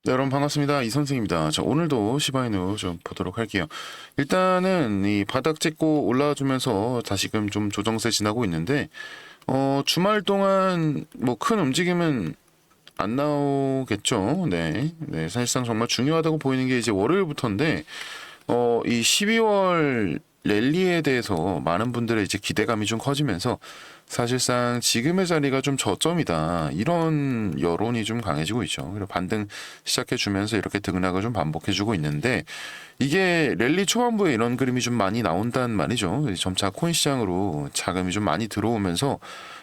네, 여러분 반갑습니다. 이선생입니다. 자, 오늘도 시바이누 좀 보도록 할게요. 일단은 이 바닥 찍고 올라와주면서 다시금 좀 조정세 지나고 있는데, 주말 동안 뭐 큰 움직임은 안 나오겠죠. 네. 네, 사실상 정말 중요하다고 보이는 게 이제 월요일부터인데, 이 12월 랠리에 대해서 많은 분들의 이제 기대감이 좀 커지면서 사실상 지금의 자리가 좀 저점이다. 이런 여론이 좀 강해지고 있죠. 그리고 반등 시작해주면서 이렇게 등락을 좀 반복해주고 있는데 이게 랠리 초반부에 이런 그림이 좀 많이 나온다는 말이죠. 점차 코인 시장으로 자금이 좀 많이 들어오면서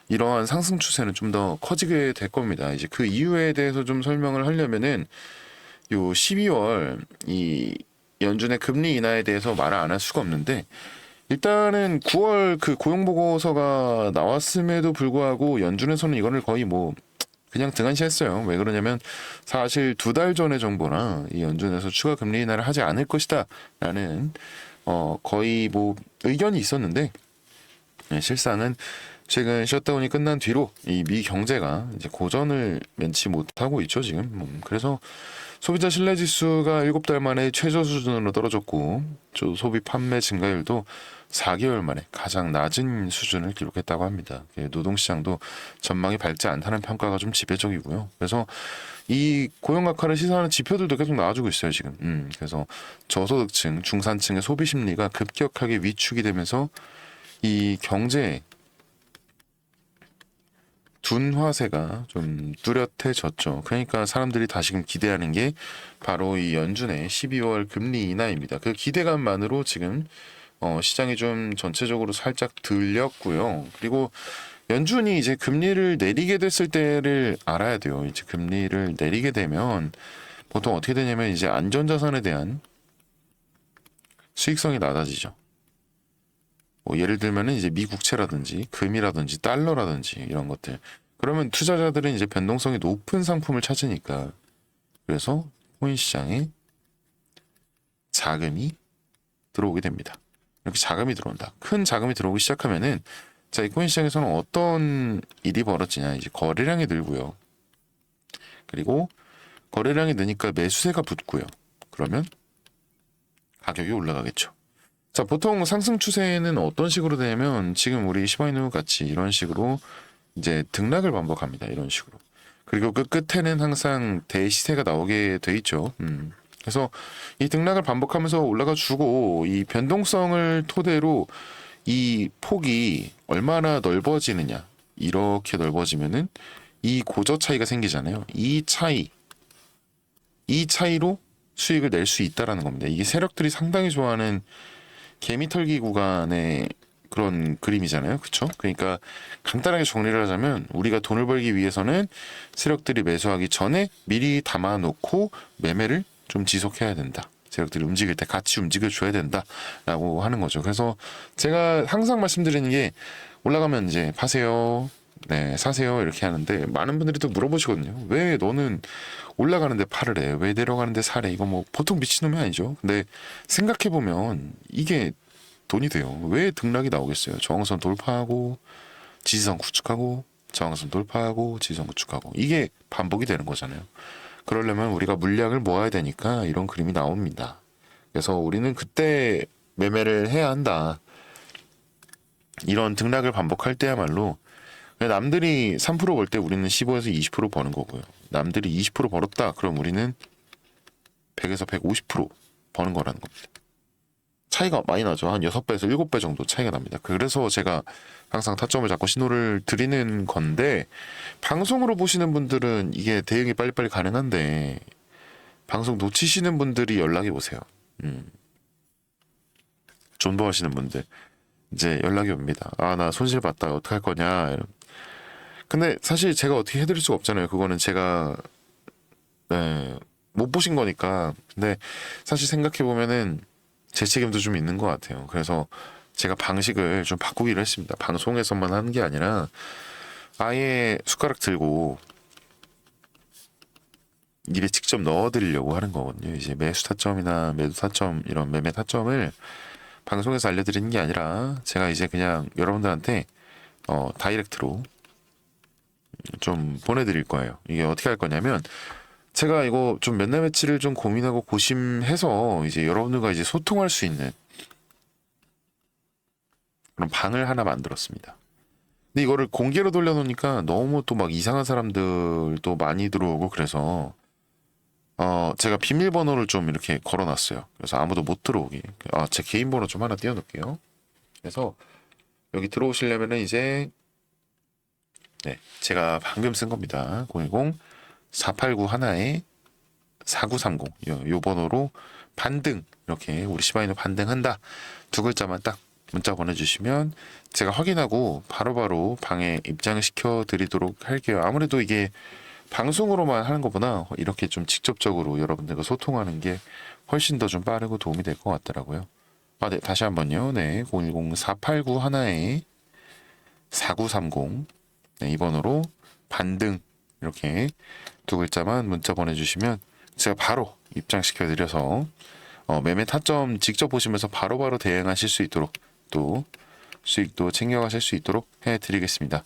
이러한 상승 추세는 좀 더 커지게 될 겁니다. 이제 그 이유에 대해서 좀 설명을 하려면은 요 12월 이 연준의 금리 인하에 대해서 말을 안 할 수가 없는데 일단은 9월 그 고용 보고서가 나왔음에도 불구하고 연준에서는 이거를 거의 뭐 그냥 등한시했어요. 왜 그러냐면 사실 2달 전의 정보나 이 연준에서 추가 금리 인하를 하지 않을 것이다라는 거의 뭐 의견이 있었는데 네, 실상은 최근 셧다운이 끝난 뒤로 이 미 경제가 이제 고전을 면치 못하고 있죠 지금. 그래서 소비자 신뢰 지수가 7달 만에 최저 수준으로 떨어졌고 소비 판매 증가율도 4개월 만에 가장 낮은 수준을 기록했다고 합니다. 노동시장도 전망이 밝지 않다는 평가가 좀 지배적이고요. 그래서 이 고용 악화를 시사하는 지표들도 계속 나와주고 있어요 지금. 그래서 저소득층, 중산층의 소비 심리가 급격하게 위축이 되면서 이 경제 둔화세가 좀 뚜렷해졌죠. 그러니까 사람들이 다시금 기대하는 게 바로 이 연준의 12월 금리 인하입니다. 그 기대감만으로 지금 시장이 좀 전체적으로 살짝 들렸고요. 그리고 연준이 이제 금리를 내리게 됐을 때를 알아야 돼요. 이제 금리를 내리게 되면 보통 어떻게 되냐면 이제 안전자산에 대한 수익성이 낮아지죠. 뭐 예를 들면은 이제 미국채라든지 금이라든지 달러라든지 이런 것들. 그러면 투자자들은 이제 변동성이 높은 상품을 찾으니까 그래서 코인 시장에 자금이 들어오게 됩니다. 이렇게 자금이 들어온다. 큰 자금이 들어오기 시작하면은 자, 이 코인 시장에서는 어떤 일이 벌어지냐. 이제 거래량이 늘고요. 그리고 거래량이 느니까 매수세가 붙고요. 그러면 가격이 올라가겠죠. 자, 보통 상승 추세는 어떤 식으로 되냐면 지금 우리 시바이누 같이 이런 식으로 이제 등락을 반복합니다. 이런 식으로. 그리고 그 끝에는 항상 대시세가 나오게 돼 있죠. 그래서 이 등락을 반복하면서 올라가 주고 이 변동성을 토대로 이 폭이 얼마나 넓어지느냐. 이렇게 넓어지면은 이 고저 차이가 생기잖아요. 이 차이로 수익을 낼 수 있다라는 겁니다. 이게 세력들이 상당히 좋아하는 개미털기 구간의 그런 그림이잖아요. 그쵸? 그러니까 간단하게 정리를 하자면 우리가 돈을 벌기 위해서는 세력들이 매수하기 전에 미리 담아놓고 매매를 좀 지속해야 된다. 세력들이 움직일 때 같이 움직여 줘야 된다라고 하는 거죠. 그래서 제가 항상 말씀드리는 게 올라가면 이제 파세요. 네, 사세요. 이렇게 하는데 많은 분들이 또 물어보시거든요. 왜 너는 올라가는데 팔을 해? 왜 내려가는데 사래? 이거 뭐 보통 미친놈이 아니죠. 근데 생각해보면 이게 돈이 돼요. 왜 등락이 나오겠어요? 저항선 돌파하고 지지선 구축하고 저항선 돌파하고 지지선 구축하고 이게 반복이 되는 거잖아요. 그러려면 우리가 물량을 모아야 되니까 이런 그림이 나옵니다. 그래서 우리는 그때 매매를 해야 한다. 이런 등락을 반복할 때야말로 남들이 3%벌 때 우리는 15에서 20% 버는 거고요. 남들이 20% 벌었다. 그럼 우리는 100에서 150% 버는 거라는 겁니다. 차이가 많이 나죠. 한 6배에서 7배 정도 차이가 납니다. 그래서 제가 항상 타점을 잡고 신호를 드리는 건데 방송으로 보시는 분들은 이게 대응이 빨리빨리 가능한데 방송 놓치시는 분들이 연락이 오세요. 존버하시는 분들 이제 연락이 옵니다. 아, 나 손실 봤다. 어떡할 거냐. 근데 사실 제가 어떻게 해드릴 수가 없잖아요. 그거는 제가 네, 못 보신 거니까. 근데 사실 생각해 보면은 제 책임도 좀 있는 것 같아요. 그래서 제가 방식을 좀 바꾸기로 했습니다. 방송에서만 하는 게 아니라 아예 숟가락 들고 입에 직접 넣어드리려고 하는 거거든요. 이제 매수 타점이나 매도 타점 이런 매매 타점을 방송에서 알려드리는 게 아니라 제가 이제 그냥 여러분들한테 다이렉트로 좀 보내드릴 거예요. 이게 어떻게 할 거냐면 제가 이거 좀 몇 날 며칠을 좀 고민하고 고심해서 이제 여러분들과 이제 소통할 수 있는 그런 방을 하나 만들었습니다. 근데 이거를 공개로 돌려놓으니까 너무 또 막 이상한 사람들도 많이 들어오고 그래서 제가 비밀번호를 좀 이렇게 걸어놨어요. 그래서 아무도 못 들어오게. 제 개인 번호 좀 하나 띄워놓을게요. 그래서 여기 들어오시려면은 이제 네, 제가 방금 쓴 겁니다. 010-489 하나에 4930 요 번호로 반등 이렇게 우리 시바이누 반등한다 두 글자만 딱 문자 보내주시면 제가 확인하고 바로바로 방에 입장시켜 드리도록 할게요. 아무래도 이게 방송으로만 하는 것보다 이렇게 좀 직접적으로 여러분들과 소통하는 게 훨씬 더 좀 빠르고 도움이 될 것 같더라고요. 네, 다시 한번요. 네, 010-489 하나에 4930 네, 이 번호로 반등 이렇게 두 글자만 문자 보내주시면 제가 바로 입장시켜드려서 매매 타점 직접 보시면서 바로바로 대응하실 수 있도록 또 수익도 챙겨가실 수 있도록 해드리겠습니다.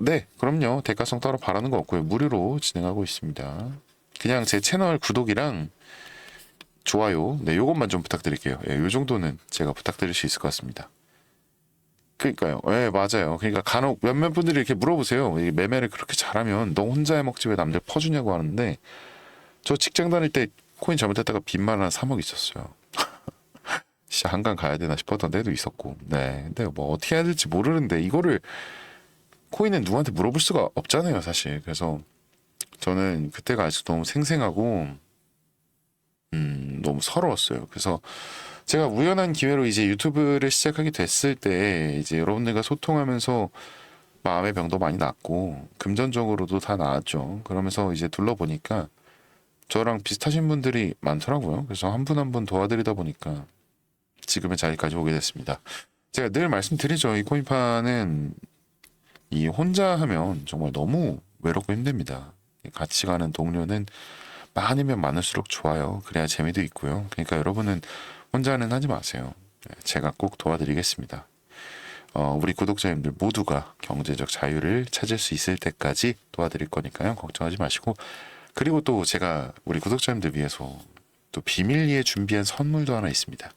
네, 그럼요. 대가성 따로 바라는 거 없고요. 무료로 진행하고 있습니다. 그냥 제 채널 구독이랑 좋아요, 네, 요것만 좀 부탁드릴게요. 예, 요 정도는 제가 부탁드릴 수 있을 것 같습니다. 그러니까요. 예, 맞아요. 그러니까 간혹 몇몇 분들이 이렇게 물어보세요. 이 매매를 그렇게 잘하면 너 혼자 해먹지 왜 남들 퍼주냐고 하는데 저 직장 다닐 때 코인 잘못했다가 빚만 한 3억 있었어요. 진짜 한강 가야 되나 싶었던 때도 있었고. 네, 근데 뭐 어떻게 해야 될지 모르는데 이거를 코인은 누구한테 물어볼 수가 없잖아요, 사실. 그래서 저는 그때가 아직도 너무 생생하고 너무 서러웠어요. 그래서 제가 우연한 기회로 이제 유튜브를 시작하게 됐을 때 이제 여러분들과 소통하면서 마음의 병도 많이 낫고 금전적으로도 다 나았죠. 그러면서 이제 둘러보니까 저랑 비슷하신 분들이 많더라고요. 그래서 한 분 한 분 도와드리다 보니까 지금의 자리까지 오게 됐습니다. 제가 늘 말씀드리죠. 이 코인파는 이 혼자 하면 정말 너무 외롭고 힘듭니다. 같이 가는 동료는 많으면 많을수록 좋아요. 그래야 재미도 있고요. 그러니까 여러분은 혼자는 하지 마세요. 제가 꼭 도와드리겠습니다. 우리 구독자님들 모두가 경제적 자유를 찾을 수 있을 때까지 도와드릴 거니까요. 걱정하지 마시고. 그리고 또 제가 우리 구독자님들 위해서 또 비밀리에 준비한 선물도 하나 있습니다.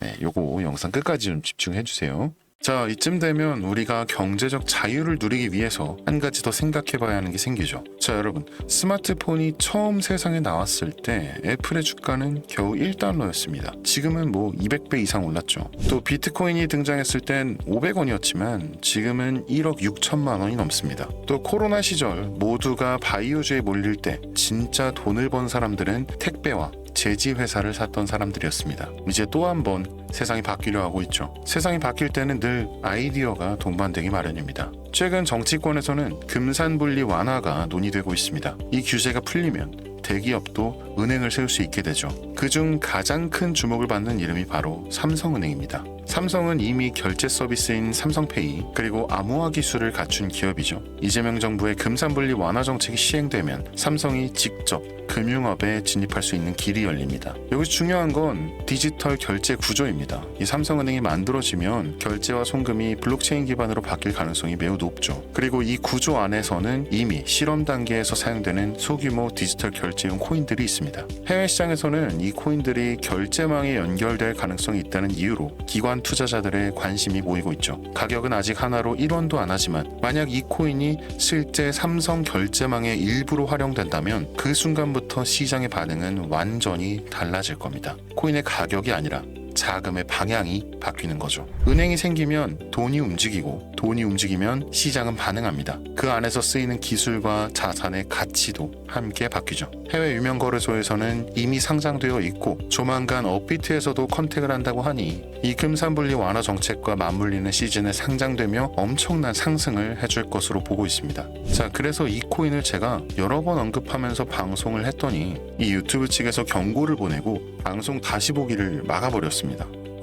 네, 요거 영상 끝까지 좀 집중해 주세요. 자, 이쯤 되면 우리가 경제적 자유를 누리기 위해서 한 가지 더 생각해 봐야 하는 게 생기죠. 자, 여러분, 스마트폰이 처음 세상에 나왔을 때 애플의 주가는 겨우 1달러였습니다. 지금은 뭐 200배 이상 올랐죠. 또 비트코인이 등장했을 땐 500원이었지만 지금은 1억 6천만 원이 넘습니다. 또 코로나 시절 모두가 바이오주에 몰릴 때 진짜 돈을 번 사람들은 택배와 제지 회사를 샀던 사람들이었습니다. 이제 또 한 번 세상이 바뀌려 하고 있죠. 세상이 바뀔 때는 늘 아이디어가 동반되기 마련입니다. 최근 정치권에서는 금산분리 완화가 논의되고 있습니다. 이 규제가 풀리면 대기업도 은행을 세울 수 있게 되죠. 그중 가장 큰 주목을 받는 이름이 바로 삼성은행입니다. 삼성은 이미 결제 서비스인 삼성페이 그리고 암호화 기술을 갖춘 기업이죠. 이재명 정부의 금산분리 완화 정책이 시행되면 삼성이 직접 금융업에 진입할 수 있는 길이 열립니다. 여기서 중요한 건 디지털 결제 구조입니다. 이 삼성은행이 만들어지면 결제와 송금이 블록체인 기반으로 바뀔 가능성이 매우 높죠. 그리고 이 구조 안에서는 이미 실험 단계에서 사용되는 소규모 디지털 결제용 코인들이 있습니다. 해외 시장에서는 이 코인들이 결제망에 연결될 가능성이 있다는 이유로 기관 투자자들의 관심이 모이고 있죠. 가격은 아직 하나로 1원도 안 하지만 만약 이 코인이 실제 삼성 결제망의 일부로 활용된다면 그 순간부터 시장의 반응은 완전히 달라질 겁니다. 코인의 가격이 아니라 자금의 방향이 바뀌는 거죠. 은행이 생기면 돈이 움직이고 돈이 움직이면 시장은 반응합니다. 그 안에서 쓰이는 기술과 자산의 가치도 함께 바뀌죠. 해외 유명 거래소에서는 이미 상장되어 있고 조만간 업비트에서도 컨택을 한다고 하니 이 금산분리 완화 정책과 맞물리는 시즌에 상장되며 엄청난 상승을 해줄 것으로 보고 있습니다. 자, 그래서 이 코인을 제가 여러 번 언급하면서 방송을 했더니 이 유튜브 측에서 경고를 보내고 방송 다시 보기를 막아버렸습니다.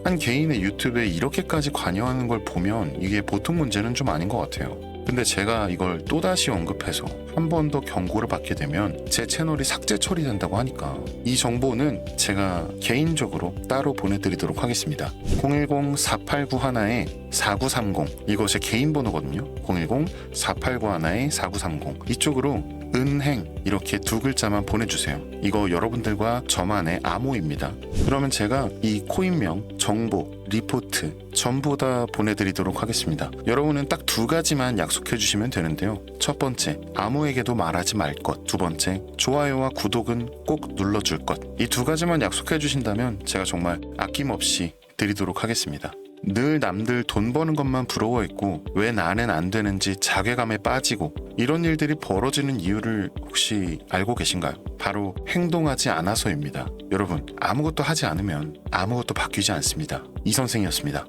한 개인의 유튜브에 이렇게까지 관여하는 걸 보면 이게 보통 문제는 좀 아닌 것 같아요. 근데 제가 이걸 또다시 언급해서 한 번 더 경고를 받게 되면 제 채널이 삭제 처리된다고 하니까 이 정보는 제가 개인적으로 따로 보내드리도록 하겠습니다. 010-489-4930 이거 제 개인 번호거든요. 010-489-4930 이쪽으로 은행 이렇게 두 글자만 보내주세요. 이거 여러분들과 저만의 암호입니다. 그러면 제가 이 코인명, 정보, 리포트 전부 다 보내드리도록 하겠습니다. 여러분은 딱 두 가지만 약속해 주시면 되는데요. 첫 번째, 아무에게도 말하지 말 것. 두 번째, 좋아요와 구독은 꼭 눌러줄 것. 이 두 가지만 약속해 주신다면 제가 정말 아낌없이 드리도록 하겠습니다. 늘 남들 돈 버는 것만 부러워했고 왜 나는 안 되는지 자괴감에 빠지고 이런 일들이 벌어지는 이유를 혹시 알고 계신가요? 바로 행동하지 않아서입니다. 여러분, 아무것도 하지 않으면 아무것도 바뀌지 않습니다. 이 선생이었습니다.